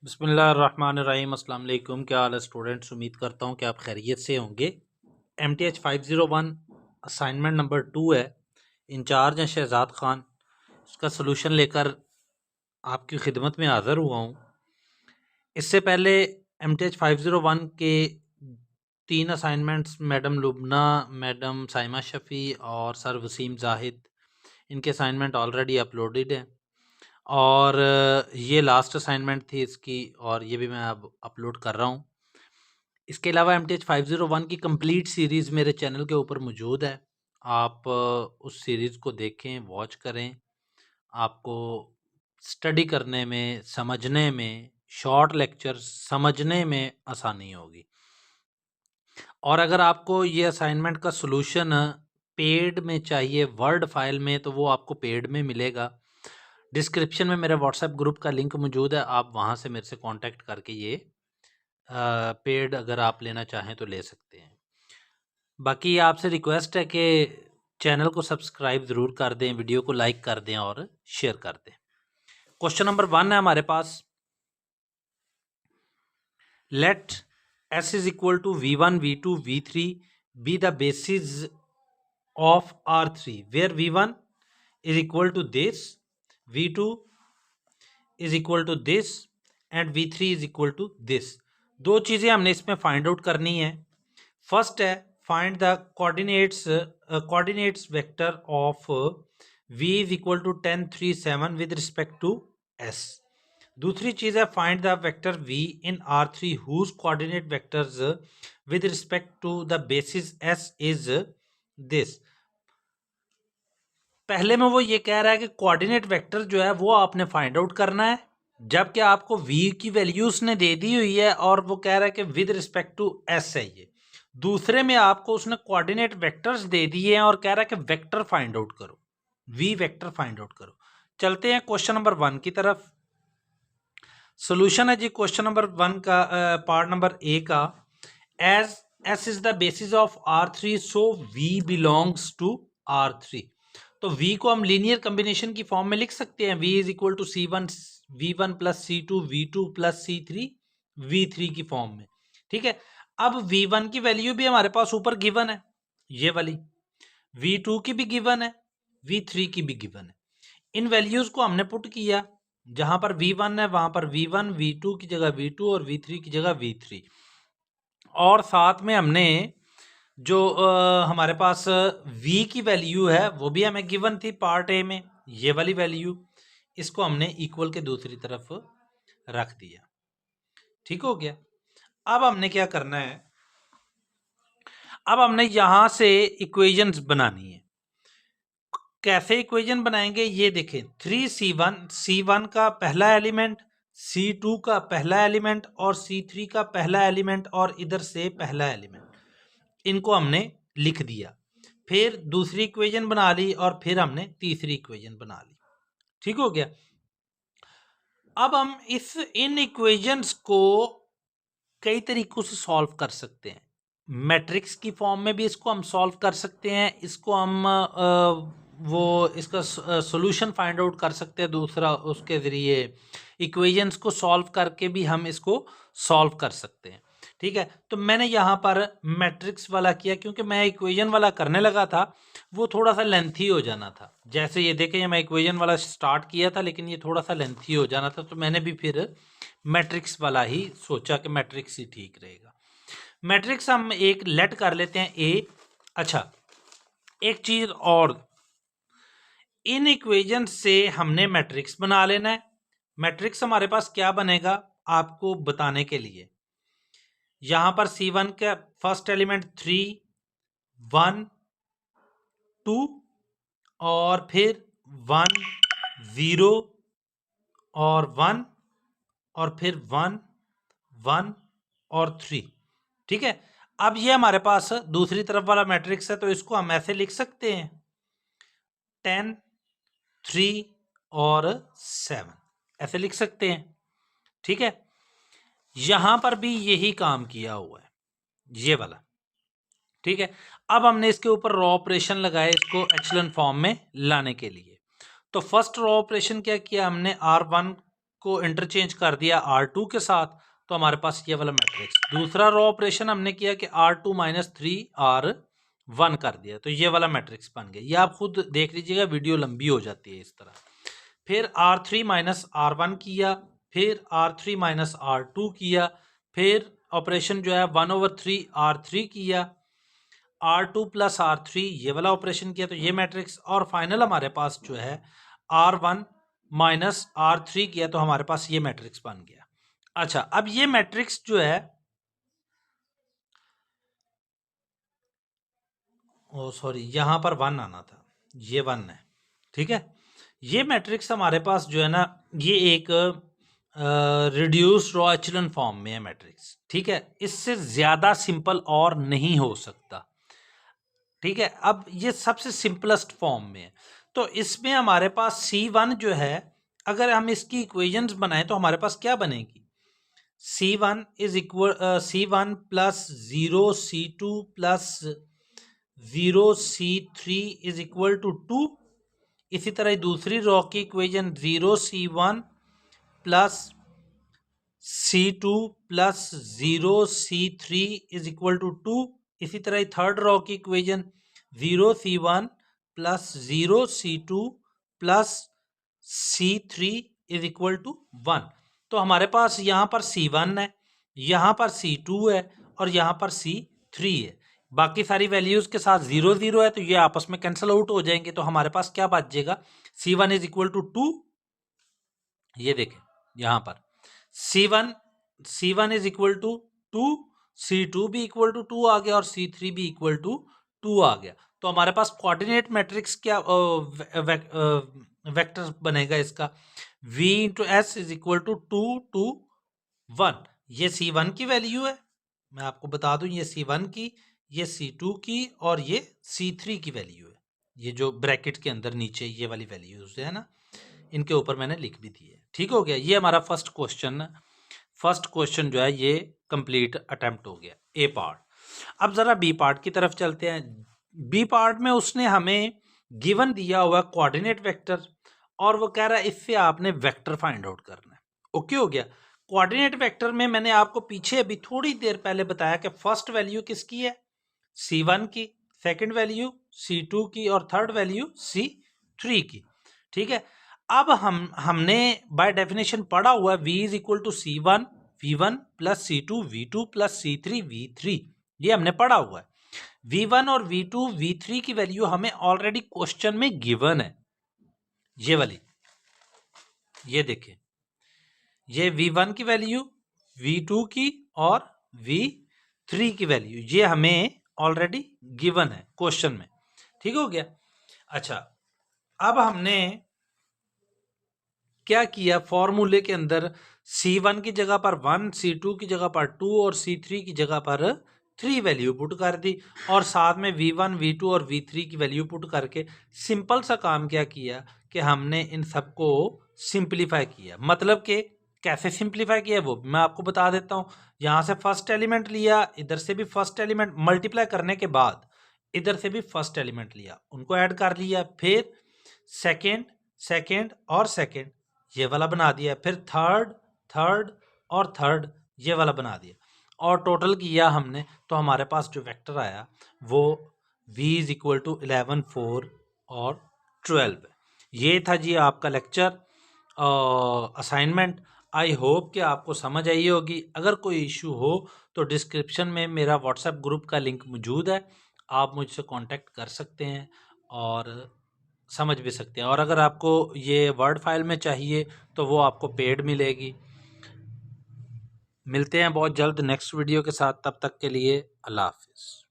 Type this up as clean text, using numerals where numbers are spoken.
बिस्मिल्लाहिर्रहमानिर्रहीम। अस्सलाम वालेकुम। क्या हाल है स्टूडेंट्स? उम्मीद करता हूँ कि आप खैरियत से होंगे। MTH 501 असाइनमेंट नंबर 2 है। इंचार्ज हैं शहजाद ख़ान। इसका सलूशन लेकर आपकी खिदमत में हाज़िर हुआ हूँ। इससे पहले MTH 501 के 3 assignments madam Lubna, madam Saima Shafi और सर वसीम जाहिद, इनके असाइनमेंट ऑलरेडी अपलोडेड हैं और ये लास्ट असाइनमेंट थी इसकी और ये भी मैं अब अपलोड कर रहा हूँ। इसके अलावा MTH 501 की कंप्लीट सीरीज़ मेरे चैनल के ऊपर मौजूद है। आप उस सीरीज़ को देखें, वॉच करें। आपको स्टडी करने में, समझने में, शॉर्ट लेक्चर्स समझने में आसानी होगी। और अगर आपको ये असाइनमेंट का सॉल्यूशन पेड में चाहिए, वर्ड फाइल में, तो वो आपको पेड में मिलेगा। डिस्क्रिप्शन में मेरे व्हाट्सएप ग्रुप का लिंक मौजूद है, आप वहाँ से मेरे से कांटेक्ट करके ये पेड अगर आप लेना चाहें तो ले सकते हैं। बाकी आपसे रिक्वेस्ट है कि चैनल को सब्सक्राइब ज़रूर कर दें, वीडियो को लाइक कर दें और शेयर कर दें। क्वेश्चन नंबर 1 है हमारे पास। Let S is equal to V1 V2 V3 be the basis of R3 where V1 is equal to this, V2 is equal to this and V3 is equal to this. दो चीज़ें हमने इसमें find out करनी है। First है find the coordinates vector of V is equal to 10 3 7 with respect to S। दूसरी चीज़ है find the vector V in R3 whose coordinate vectors with respect to the basis S is this. पहले में वो ये कह रहा है कि कोऑर्डिनेट वेक्टर जो है वो आपने फाइंड आउट करना है, जबकि आपको V की वैल्यू उसने दे दी हुई है और वो कह रहा है कि विद रिस्पेक्ट टू S है ये। दूसरे में आपको उसने कोऑर्डिनेट वेक्टर्स दे दिए हैं और कह रहा है कि वेक्टर फाइंड आउट करो, V वेक्टर फाइंड आउट करो। चलते हैं क्वेश्चन नंबर 1 की तरफ। सोल्यूशन है जी क्वेश्चन नंबर 1 का, पार्ट नंबर A का। As S is the basis of R3 so V belongs to R3। तो V को हम लीनियर कॉम्बिनेशन की फॉर्म में लिख सकते हैं। V is equal to C1 V1 plus C2 V2 plus C3 V3 की फॉर्म में। ठीक है। अब V1 की वैल्यू भी हमारे पास ऊपर गिवन है, ये वाली। V2 की भी गिवन है, V3 की भी गिवन है। इन वैल्यूज को हमने पुट किया, जहां पर V1 है वहां पर V1, V2 की जगह V2 और V3 की जगह V3। और साथ में हमने जो हमारे पास V की वैल्यू है वो भी हमें गिवन थी पार्ट ए में, ये वाली वैल्यू। इसको हमने इक्वल के दूसरी तरफ रख दिया। ठीक हो गया। अब हमने क्या करना है, अब हमने यहां से इक्वेशंस बनानी है। कैसे इक्वेशन बनाएंगे ये देखें। 3C1, C1 का पहला एलिमेंट, C2 का पहला एलिमेंट और C3 का पहला एलिमेंट और इधर से पहला एलिमेंट, इनको हमने लिख दिया। फिर दूसरी इक्वेशन बना ली और फिर हमने तीसरी इक्वेशन बना ली। ठीक हो गया। अब हम इन इक्वेशंस को कई तरीकों से सॉल्व कर सकते हैं। मैट्रिक्स की फॉर्म में भी इसको हम सॉल्व कर सकते हैं। इसको हम वो इसका सॉल्यूशन फाइंड आउट कर सकते हैं दूसरा, उसके ज़रिए इक्वेशंस को सॉल्व करके भी हम इसको सॉल्व कर सकते हैं। ठीक है। तो मैंने यहाँ पर मैट्रिक्स वाला किया, क्योंकि मैं इक्वेशन वाला करने लगा था वो थोड़ा सा लेंथी हो जाना था। जैसे ये देखें, मैं इक्वेशन वाला स्टार्ट किया था लेकिन ये थोड़ा सा लेंथी हो जाना था, तो मैंने भी फिर मैट्रिक्स वाला ही सोचा कि मैट्रिक्स ही ठीक रहेगा। मैट्रिक्स हम एक लेट कर लेते हैं ए। अच्छा, एक चीज और, इन इक्वेशन से हमने मैट्रिक्स बना लेना है। मैट्रिक्स हमारे पास क्या बनेगा आपको बताने के लिए, यहां पर C1 का फर्स्ट एलिमेंट 3 1 2 और फिर 1 0 और 1 और फिर 1 1 और 3। ठीक है। अब ये हमारे पास दूसरी तरफ वाला मैट्रिक्स है, तो इसको हम ऐसे लिख सकते हैं 10 3 और 7, ऐसे लिख सकते हैं। ठीक है। यहां पर भी यही काम किया हुआ है, ये वाला। ठीक है। अब हमने इसके ऊपर रॉ ऑपरेशन लगाए इसको एक्चुअल फॉर्म में लाने के लिए। तो फर्स्ट रॉ ऑपरेशन क्या किया हमने, R1 को इंटरचेंज कर दिया R2 के साथ, तो हमारे पास ये वाला मैट्रिक्स। दूसरा रो ऑपरेशन हमने किया कि R2 माइनस 3R1 कर दिया, तो ये वाला मैट्रिक्स बन गया। ये आप खुद देख लीजिएगा, वीडियो लंबी हो जाती है इस तरह। फिर R3 माइनस R1 किया, फिर R3 माइनस R2 किया, फिर ऑपरेशन जो है 1/3 R3 किया, R2 प्लस R3 ये वाला ऑपरेशन किया, तो ये मैट्रिक्स। और फाइनल हमारे पास जो है R1 माइनस R3 किया, तो हमारे पास ये मैट्रिक्स बन गया। अच्छा, अब ये मैट्रिक्स जो है, ओ सॉरी, यहां पर 1 आना था, ये 1 है, ठीक है। ये मैट्रिक्स हमारे पास जो है ना, ये एक रिड्यूस्ड रॉ एचेलॉन फॉर्म में है मैट्रिक्स, ठीक है। इससे ज्यादा सिंपल और नहीं हो सकता, ठीक है। अब ये सबसे सिंपलेस्ट फॉर्म में है, तो इसमें हमारे पास C1 जो है, अगर हम इसकी इक्वेशंस बनाएं तो हमारे पास क्या बनेगी? C1 is equal C1 plus 0 C2 plus 0 C3 is equal to 2। इसी तरह दूसरी रॉ की equation 0 C1 plus C2 plus 0 C3 is equal to 2। इसी तरह थर्ड रॉ की equation 0 C1 plus 0 C2 plus C3 is equal to 1। तो हमारे पास यहाँ पर C1 है, यहाँ पर C2 है और यहाँ पर C3 है। बाकी सारी वैल्यूज के साथ 0 0 है, तो ये आपस में कैंसिल आउट हो जाएंगे। तो हमारे पास क्या बचेगा? C1 is equal to 2। ये देखें यहाँ पर C1 is equal to 2, C2 भी इक्वल टू 2 आ गया और C3 भी इक्वल टू 2 आ गया। तो हमारे पास कोऑर्डिनेट मैट्रिक्स क्या वेक्टर बनेगा इसका? V into S is equal to 2 2 1। ये C1 की वैल्यू है, मैं आपको बता दूं, ये C1 की, ये C2 की और ये C3 की वैल्यू है। ये जो ब्रैकेट के अंदर नीचे ये वाली वैल्यूज है ना, इनके ऊपर मैंने लिख भी दी है। ठीक हो गया, ये हमारा फर्स्ट क्वेश्चन जो है ये कंप्लीट अटेम्प्ट हो गया, ए पार्ट। अब जरा बी पार्ट की तरफ चलते हैं। बी पार्ट में उसने हमें गिवन दिया हुआ कोऑर्डिनेट वेक्टर और वो कह रहा है इससे आपने वेक्टर फाइंड आउट करना है। ओके हो गया। कोऑर्डिनेट वेक्टर में मैंने आपको पीछे अभी थोड़ी देर पहले बताया कि फर्स्ट वैल्यू किसकी है? C1 की, सेकंड वैल्यू C2 की और थर्ड वैल्यू C3 की। ठीक है। अब हमने बाय डेफिनेशन पढ़ा हुआ है V is equal to C1 V1 plus C2 V2 plus C3 V3। ये हमने पढ़ा हुआ है। V1 और V2 V3 की वैल्यू हमें ऑलरेडी क्वेश्चन में गिवन है, ये वाली, ये देखिए, ये V1 की वैल्यू, V2 की और V3 की वैल्यू ये हमें ऑलरेडी गिवन है क्वेश्चन में। ठीक हो गया। अच्छा, अब हमने क्या किया? फॉर्मूले के अंदर C1 की जगह पर 1, C2 की जगह पर 2 और C3 की जगह पर 3 वैल्यू पुट कर दी और साथ में V1 V2 और V3 की वैल्यू पुट करके सिंपल सा काम क्या किया कि हमने इन सबको सिंप्लीफाई किया। मतलब कि कैसे सिंप्लीफाई किया वो मैं आपको बता देता हूँ। यहाँ से फर्स्ट एलिमेंट लिया, इधर से भी फर्स्ट एलिमेंट, मल्टीप्लाई करने के बाद इधर से भी फर्स्ट एलिमेंट लिया, उनको ऐड कर लिया, फिर सेकेंड और सेकेंड ये वाला बना दिया, फिर थर्ड और थर्ड ये वाला बना दिया और टोटल किया हमने, तो हमारे पास जो वेक्टर आया वो v इज इक्वल टू 11 4 और 12। ये था जी आपका लेक्चर असाइनमेंट। आई होप कि आपको समझ आई होगी। अगर कोई इशू हो तो डिस्क्रिप्शन में मेरा व्हाट्सएप ग्रुप का लिंक मौजूद है, आप मुझसे कांटेक्ट कर सकते हैं और समझ भी सकते हैं। और अगर आपको ये वर्ड फाइल में चाहिए तो वो आपको पेड मिलेगी। मिलते हैं बहुत जल्द नेक्स्ट वीडियो के साथ, तब तक के लिए अल्लाह हाफिज़।